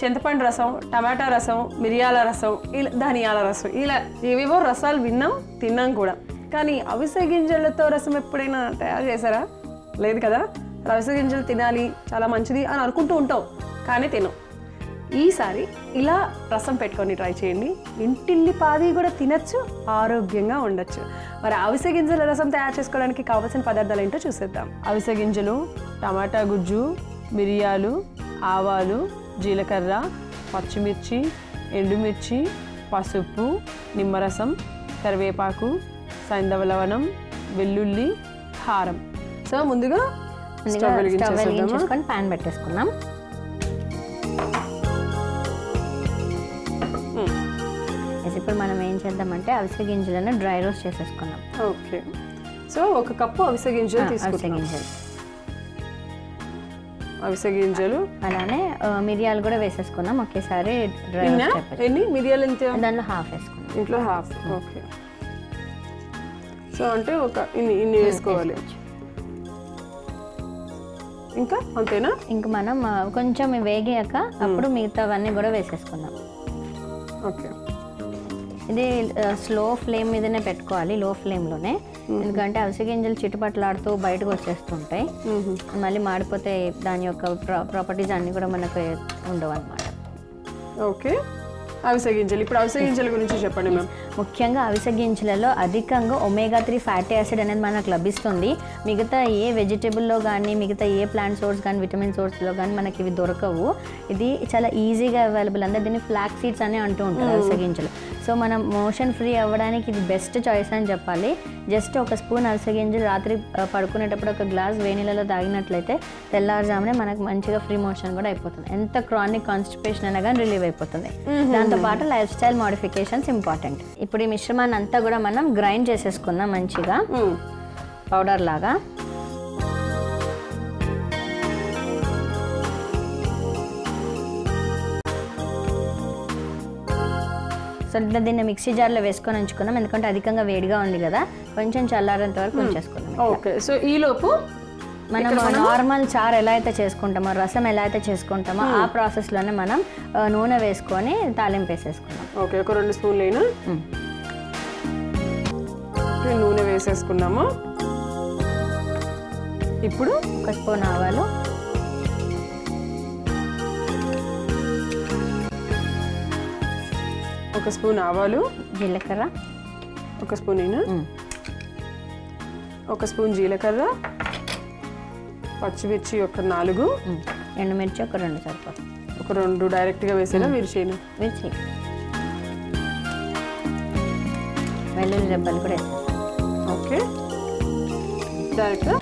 చింతపండు రసం, టమాటా రసం, మిరియాల రసం, ఇలా ధనియాల రసం, ఇలా ఏవేవో రసాలు విన్నాం, తిన్నాం కూడా. కానీ అవిసె గింజలతో రసం ఎప్పుడైనా తయారు చేశారా? లేదు కదా. అవిసె గింజలు తినాలి, చాలా మంచిది అని అనుకుంటూ ఉంటాం, కానీ తినం. ఈసారి ఇలా రసం పెట్టుకొని ట్రై చేయండి. ఇంటిల్లిపాది కూడా తినచ్చు, ఆరోగ్యంగా ఉండొచ్చు. మరి అవిసె గింజల రసం తయారు చేసుకోవడానికి కావాల్సిన పదార్థాలు ఏంటో చూసేద్దాం. అవిసె గింజలు, టమాటా గుజ్జు, మిరియాలు, ఆవాలు, జీలకర్ర, పచ్చిమిర్చి, ఎండుమిర్చి, పసుపు, నిమ్మరసం, కరివేపాకు, సైంధవ లవణం, వెల్లుల్లి, కారం. సో ముందుగా స్టవ్ వెలిగించుకొని పాన్ పెట్టేసుకున్నాం. ఇప్పుడు మనం ఏం చేద్దామంటే అవిసె గింజలను డ్రై రోస్ట్ చేసేసుకున్నాం. ఓకే. సో 1 కప్పు అవిసె గింజలు తీసుకుంటాం. అవిసె గింజలు అలానే మిరియాలు కూడా వేసేసుకున్నాం ఒకేసారి. డ్రై రోస్ట్ ఎన్ని మిరియాలు? ఎంత? దానిలో హాఫ్ వేసుకున్నాం. ఇంట్లో హాఫ్. ఓకే. సో అంటే ఇన్ని వేసుకోవాలి. ఇంకా అంతేనా? ఇంకా మనం కొంచెం వేగాక అప్పుడు మిగతావన్నీ కూడా వేసేసుకుందాం. ఓకే. ఇది స్లో ఫ్లేమ్ మీదనే పెట్టుకోవాలి, లో ఫ్లేమ్లోనే. ఎందుకంటే అవిసె గింజలు చిట్టుపట్లాడుతూ బయటకు వచ్చేస్తుంటాయి, మళ్ళీ మాడిపోతే దాని యొక్క ప్రాపర్టీస్ అన్నీ కూడా మనకు ఉండవు అన్నమాట. ఓకే. అవిసె గింజలు, ఇప్పుడు అవిసె గింజల గురించి చెప్పండి మ్యామ్. ముఖ్యంగా అవిసె గింజలలో అధికంగా ఒమేగా 3 ఫ్యాటీ యాసిడ్ అనేది మనకు లభిస్తుంది. మిగతా ఏ వెజిటేబుల్లో కానీ, మిగతా ఏ ప్లాంట్ సోర్స్ కానీ, విటమిన్ సోర్స్లో కానీ మనకి ఇవి దొరకవు. ఇది చాలా ఈజీగా అవైలబుల్. అంటే దీన్ని ఫ్లాక్ సీడ్స్ అని అంటూ ఉంటారు అవిసె గింజలు. సో మనం మోషన్ ఫ్రీ అవ్వడానికి ఇది బెస్ట్ చాయిస్ అని చెప్పాలి. జస్ట్ 1 స్పూన్ అవిసె గింజలు రాత్రి పడుకునేటప్పుడు 1 గ్లాస్ వేణీలలో తాగినట్లయితే తెల్లారుజామునే మనకు మంచిగా ఫ్రీ మోషన్ కూడా అయిపోతుంది. ఎంత క్రానిక్ కాన్స్టిపేషన్ అయినా కానీ రిలీవ్ అయిపోతుంది. దాంతో పాటు లైఫ్ స్టైల్ మోడిఫికేషన్స్ ఇంపార్టెంట్. ఇప్పుడు ఈ మిశ్రమాన్ని అంతా కూడా మనం గ్రైండ్ చేసేసుకుందాం మంచిగా పౌడర్ లాగా. సో దీన్ని మిక్సీ జార్లో వేసుకొని ఉంచుకున్నాం, ఎందుకంటే అధికంగా వేడిగా ఉంది కదా, కొంచెం చల్లారేంత వరకు ఉంచేసుకున్నాం. ఓకే. సో ఈలోపు మనం నార్మల్ చారు ఎలా అయితే చేసుకుంటామో, రసం ఎలా అయితే చేసుకుంటామో ఆ ప్రాసెస్లోనే మనం నూనె వేసుకొని తాలింపు వేసేసుకున్నాం. ఓకే. 2 స్పూన్లు నూనె వేసేసుకున్నాము. ఇప్పుడు 1 స్పూన్ ఆవాలు, 1 స్పూన్ ఆవాలు, జీలకర్ర 1 స్పూన్ 1 స్పూన్ జీలకర్ర, పచ్చిమిర్చి 4, ఎండుమిర్చి 2 సరిపోతుంది. 2 డైరెక్ట్గా వేసేనా? మిర్చి వెల్లుల్లి రెబ్బలు కూడా వేస్తాం. ఓకే. డైరెక్ట్గా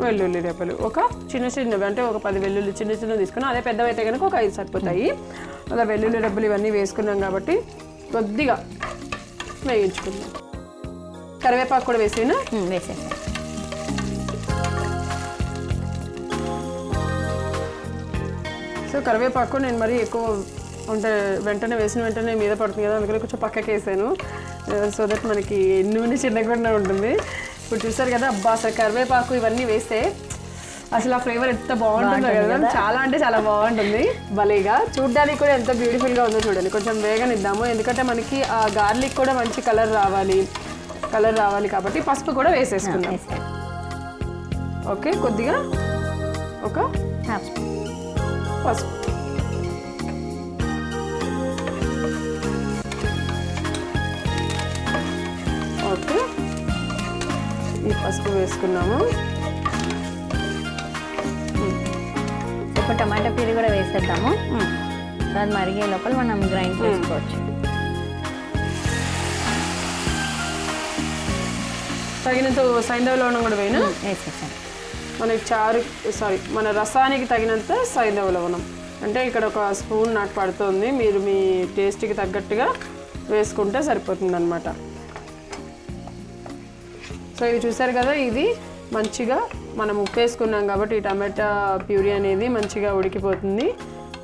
వెల్లుల్లి రెబ్బలు చిన్నవి, అంటే 10 వెల్లుల్లి చిన్న తీసుకున్నాం. అదే పెద్దవైతే కనుక 5 సరిపోతాయి. అలా వెల్లుల్లి రెబ్బలు ఇవన్నీ వేసుకున్నాం కాబట్టి కొద్దిగా వేయించుకుందాం. కరివేపాకు కూడా వేసేనా? వేసేసాం. సో కరివేపాకు నేను మరీ ఎక్కువ అంటే వెంటనే వేసిన వెంటనే మీద పడుతుంది కదా, అందుకని కొంచెం పక్కకి వేసాను. సో దట్ మనకి నూనె చిన్నకుండా ఉంటుంది. ఇప్పుడు చూసారు కదా, అబ్బా అసలు కరివేపాకు ఇవన్నీ వేస్తే అసలు ఆ ఫ్లేవర్ ఎంత బాగుంటుందో కదా, చాలా అంటే చాలా బాగుంటుంది. భలేగా చూడ్డానికి కూడా ఎంత బ్యూటిఫుల్గా ఉందో చూడండి. కొంచెం వేగనిద్దాము, ఎందుకంటే మనకి ఆ గార్లిక్ కూడా మంచి కలర్ రావాలి కాబట్టి పసుపు కూడా వేసేసుకుందాం. ఓకే. కొద్దిగా 1 హాఫ్ స్పూన్ పసుపు. ఓకే. ఈ పసుపు వేసుకున్నాము. ఇప్పుడు టమాటా ప్యూరీ కూడా వేసేద్దాము. అది మరిగే లోపల మనం గ్రైండ్ చేసుకోవచ్చు. తగినంత సైంధవ లవణం కూడా వేసేసాను. మనకి మన రసానికి తగినంత సైంధవ లవణం, అంటే ఇక్కడ 1 స్పూన్ నాకు పడుతుంది. మీరు మీ టేస్ట్కి తగ్గట్టుగా వేసుకుంటే సరిపోతుంది అన్నమాట. సో ఇది చూసారు కదా, ఇది మంచిగా మనం ఉప్పు వేసుకున్నాం కాబట్టి ఈ టమాటా ప్యూరీ అనేది మంచిగా ఉడికిపోతుంది.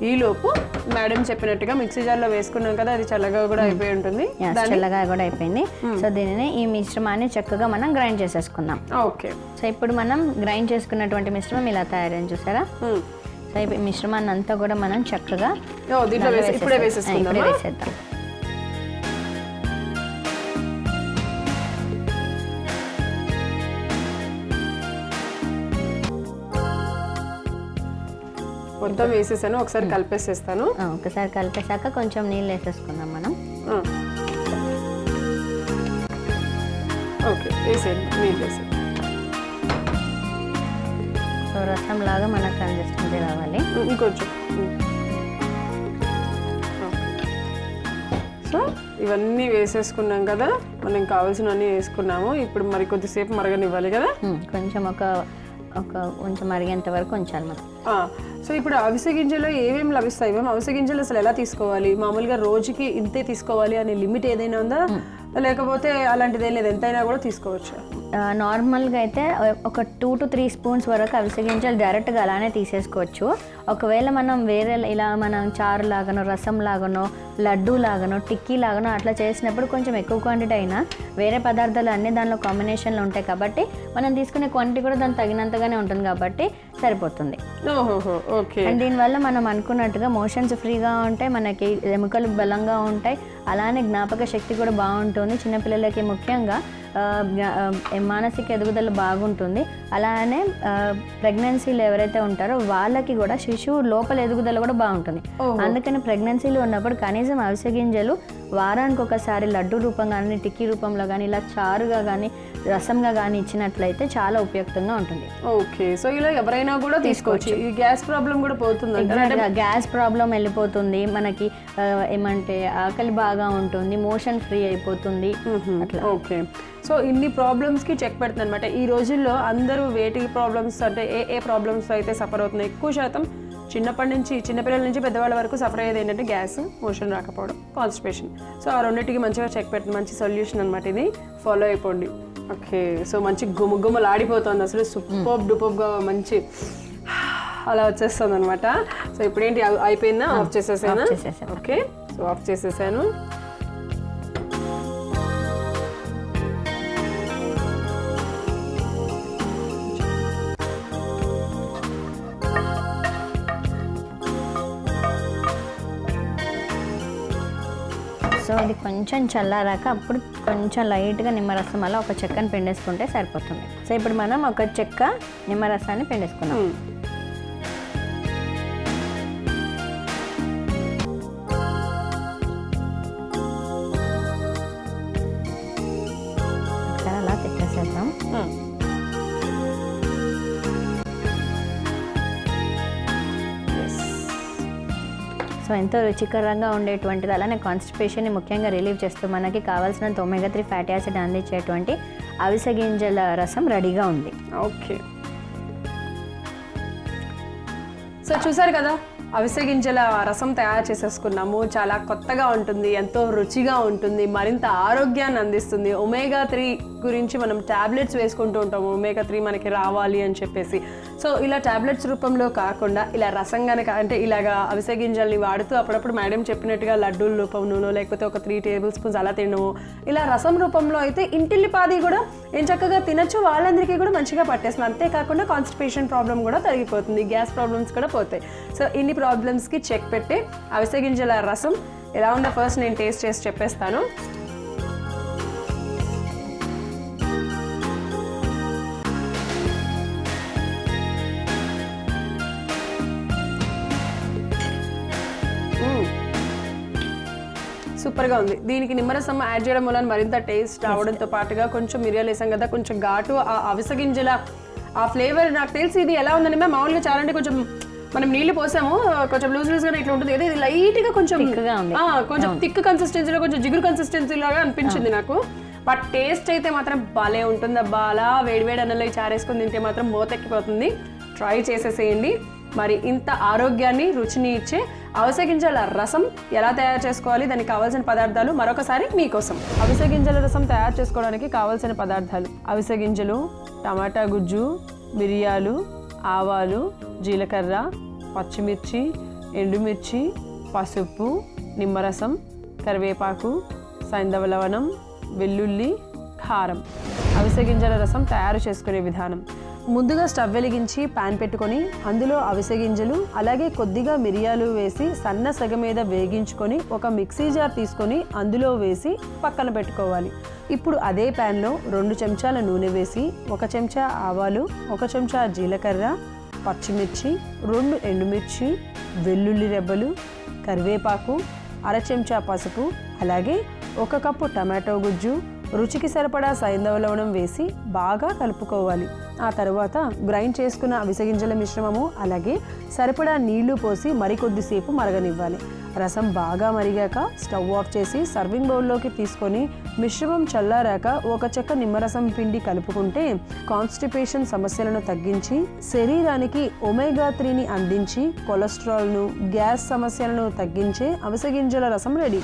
ఈలోపు మేడం చెప్పినట్టుగా మిక్సీ జార్లో వేసుకున్నాం కదా, అది చల్లగా కూడా అయిపోయి ఉంటుంది. చల్లగా కూడా అయిపోయింది. సో దీనిని ఈ మిశ్రమాన్ని చక్కగా మనం గ్రైండ్ చేసేసుకుందాం. ఓకే. సో ఇప్పుడు మనం గ్రైండ్ చేసుకున్నటువంటి మిశ్రమం ఇలా తయారైంది చూసారా. సో ఈ మిశ్రమాన్ని అంతా కూడా మనం చక్కగా దీంట్లో ఇప్పుడే వేసేద్దాం. మొత్తం వేసేసాను, ఒకసారి కలిపేసేస్తాను. ఒకసారి కలిపేసాక కొంచెం నీళ్ళు వేసేసుకుందాం మనం. ఓకే, వేసేయండి, నీళ్ళు వేసేయండి. సో రసం లాగా మనకు కన్సిస్టెన్సీ రావాలి. ఇంకొంచెం. సో ఇవన్నీ వేసేసుకున్నాం కదా, మనం కావాల్సినవన్నీ వేసుకున్నాము. ఇప్పుడు మరి కొద్దిసేపు మరగనివ్వాలి కదా, కొంచెం కొంచెం మరిగేంత వరకు ఉంచాలి మనం. సో ఇప్పుడు అవిసె గింజలో ఏమేమి లభిస్తాయి మ్యామ్? అవిసె గింజలు అసలు ఎలా తీసుకోవాలి? మామూలుగా రోజుకి ఇంతే తీసుకోవాలి అనే లిమిట్ ఏదైనా ఉందా, లేకపోతే అలాంటిది ఏం లేదు, ఎంతైనా కూడా తీసుకోవచ్చు? నార్మల్గా అయితే ఒక 2 to 3 స్పూన్స్ వరకు అవిసె గింజలు డైరెక్ట్గా అలానే తీసేసుకోవచ్చు. ఒకవేళ మనం వేరే ఇలా మనం చారు లాగానో, రసం లాగానో, లడ్డూ లాగానో, టిక్కీ లాగానో అట్లా చేసినప్పుడు కొంచెం ఎక్కువ క్వాంటిటీ అయినా వేరే పదార్థాలు అన్నీ దానిలో కాంబినేషన్లో ఉంటాయి కాబట్టి మనం తీసుకునే క్వాంటిటీ కూడా దానికి తగినంతగానే ఉంటుంది కాబట్టి సరిపోతుంది. అండ్ దీనివల్ల మనం అనుకున్నట్టుగా మోషన్స్ ఫ్రీగా ఉంటాయి, మనకి ఎముకలు బలంగా ఉంటాయి, అలానే జ్ఞాపక శక్తి కూడా బాగుంటుంది. చిన్నపిల్లలకి ముఖ్యంగా మానసిక ఎదుగుదల బాగుంటుంది. అలానే ప్రెగ్నెన్సీలు ఎవరైతే ఉంటారో వాళ్ళకి కూడా శిశువు లోపల ఎదుగుదల కూడా బాగుంటుంది. అందుకని ప్రెగ్నెన్సీలు ఉన్నప్పుడు కనీసం అవిసె గింజలు వారానికి ఒకసారి లడ్డు రూపం కానీ, టిక్కీ రూపంలో కానీ, ఇలా చారుగా కానీ, రసంగా కానీ ఇచ్చినట్లయితే చాలా ఉపయుక్తంగా ఉంటుంది. ఓకే, సో ఇలా ఎవరైనా కూడా తీసుకోవచ్చు. ఈ గ్యాస్ ప్రాబ్లం కూడా పోతుంది, గ్యాస్ ప్రాబ్లం వెళ్ళిపోతుంది, మనకి ఏమంటే ఆకలి బాగా ఉంటుంది, మోషన్ ఫ్రీ అయిపోతుంది అట్లా. ఓకే, సో ఇన్ని ప్రాబ్లమ్స్కి చెక్ పెడుతుంది అనమాట. ఈ రోజుల్లో అందరూ వేటి ప్రాబ్లమ్స్ అంటే ఏ ప్రాబ్లమ్స్ అయితే సఫర్ అవుతున్నాయి, ఎక్కువ శాతం చిన్నప్పటి నుంచి చిన్నపిల్లల నుంచి పెద్దవాళ్ళ వరకు సఫర్ అయ్యేది ఏంటంటే గ్యాస్, మోషన్ రాకపోవడం, కాన్స్టిపేషన్. సో ఆ రెండింటికి మంచిగా చెక్ పెడుతుంది, మంచి సొల్యూషన్ అనమాట ఇది, ఫాలో అయిపోండి. ఓకే, సో మంచి గుమ్మలు ఆడిపోతుంది అసలు, సూపర్గా మంచి అలా వచ్చేస్తుంది అనమాట. సో ఇప్పుడేంటి అయిపోయిందా? ఆఫ్ చేసేసాను. ఓకే, సో ఆఫ్ చేసేసాను. సో ఇది కొంచెం చల్లారాక అప్పుడు కొంచెం లైట్గా నిమ్మరసం అలా ఒక చెక్కని పిండేసుకుంటే సరిపోతుంది. సో ఇప్పుడు మనం ఒక చెక్క నిమ్మరసాన్ని పిండేసుకున్నాం. అలా తిప్పేసేద్దాం. సో ఎంతో రుచికరంగా ఉండేటువంటిది, అలానే కాన్స్టిపేషన్ని ముఖ్యంగా రిలీవ్ చేస్తూ మనకి కావాల్సినంత ఒమేగా 3 ఫ్యాటీ యాసిడ్ అందించేటువంటి అవిసె గింజల రసం రెడీగా ఉంది. ఓకే, సో చూసారు కదా, అవిసె గింజల రసం తయారు చేసేసుకున్నాము. చాలా కొత్తగా ఉంటుంది, ఎంతో రుచిగా ఉంటుంది, మరింత ఆరోగ్యాన్ని అందిస్తుంది. ఒమేగా 3 గురించి మనం ట్యాబ్లెట్స్ వేసుకుంటూ ఉంటాము, ఒమేగా 3 మనకి రావాలి అని చెప్పేసి. సో ఇలా ట్యాబ్లెట్స్ రూపంలో కాకుండా ఇలా రసంగానే అంటే ఇలాగా అవిసె గింజల్ని వాడుతూ అప్పుడప్పుడు మేడం చెప్పినట్టుగా లడ్డూల రూపంలోనో లేకపోతే ఒక 3 టేబుల్ స్పూన్స్ అలా తినము, ఇలా రసం రూపంలో అయితే ఇంటిల్లిపాది కూడా ఏం చక్కగా తినచ్చు, వాళ్ళందరికీ కూడా మంచిగా పట్టేస్తుంది. అంతేకాకుండా కాన్స్టిపేషన్ ప్రాబ్లం కూడా తగ్గిపోతుంది, గ్యాస్ ప్రాబ్లమ్స్ కూడా పోతాయి. సో ఇన్ని ప్రాబ్లమ్స్కి చెక్ పెట్టి అవిసె గింజల రసం ఎలా ఉందో ఫస్ట్ నేను టేస్ట్ చేసి చెప్పేస్తాను. సూపర్గా ఉంది. దీనికి నిమ్మరసం యాడ్ చేయడం వల్ల మరింత టేస్ట్ రావడంతో పాటుగా కొంచెం మిరియాలు వేసాం కదా, కొంచెం ఘాటు, ఆ అవిసె గింజల ఆ ఫ్లేవర్ నాకు తెలిసి ఇది ఎలా ఉందని మేము మామూలుగా చాలా అంటే కొంచెం మనం నీళ్లు పోసాము, కొంచెం లూజ్గా ఇట్లా ఉంటుంది కదా, ఇది లైట్గా కొంచెం కొంచెం థిక్ కన్సిస్టెన్సీలో కొంచెం జిగురు కన్సిస్టెన్సీ లాగా అనిపించింది నాకు. బట్ టేస్ట్ అయితే మాత్రం భలే ఉంటుంది అబ్బా. అలా వేడివేడి అన్నంలో చారేసుకొని తింటే మాత్రం మోతెక్కిపోతుంది. ట్రై చేసేసేయండి. మరి ఇంత ఆరోగ్యాన్ని రుచిని ఇచ్చే అవిసె గింజల రసం ఎలా తయారు చేసుకోవాలి, దానికి కావాల్సిన పదార్థాలు మరొకసారి మీకోసం. అవిసె గింజల రసం తయారు చేసుకోవడానికి కావాల్సిన పదార్థాలు: అవిసె గింజలు, టమాటా గుజ్జు, మిరియాలు, ఆవాలు, జీలకర్ర, పచ్చిమిర్చి, ఎండుమిర్చి, పసుపు, నిమ్మరసం, కరివేపాకు, సైంధవ లవణం, వెల్లుల్లి, కారం. అవిసె గింజల రసం తయారు చేసుకునే విధానం: ముందుగా స్టవ్ వెలిగించి పాన్ పెట్టుకొని అందులో అవిసె గింజలు అలాగే కొద్దిగా మిరియాలు వేసి సన్న సెగ మీద వేగించుకొని ఒక మిక్సీ జార్ తీసుకొని అందులో వేసి పక్కన పెట్టుకోవాలి. ఇప్పుడు అదే ప్యాన్లో 2 చెంచాల నూనె వేసి 1 చెంచా ఆవాలు, 1 చెంచా జీలకర్ర, పచ్చిమిర్చి, 2 ఎండుమిర్చి, వెల్లుల్లి రెబ్బలు, కరివేపాకు, 1/2 చెంచా పసుపు అలాగే 1 కప్పు టమాటో గుజ్జు, రుచికి సరిపడా సైంధవ లవణం వేసి బాగా కలుపుకోవాలి. ఆ తర్వాత గ్రైండ్ చేసుకున్న అవిసె గింజల మిశ్రమము అలాగే సరిపడా నీళ్లు పోసి మరికొద్దిసేపు మరగనివ్వాలి. రసం బాగా మరిగాక స్టవ్ ఆఫ్ చేసి సర్వింగ్ బౌల్లోకి తీసుకొని మిశ్రమం చల్లారాక 1 చెక్క నిమ్మరసం పిండి కలుపుకుంటే కాన్స్టిపేషన్ సమస్యలను తగ్గించి శరీరానికి ఒమేగా 3ని అందించి కొలెస్ట్రాల్ను, గ్యాస్ సమస్యలను తగ్గించే అవిసె గింజల రసం రెడీ.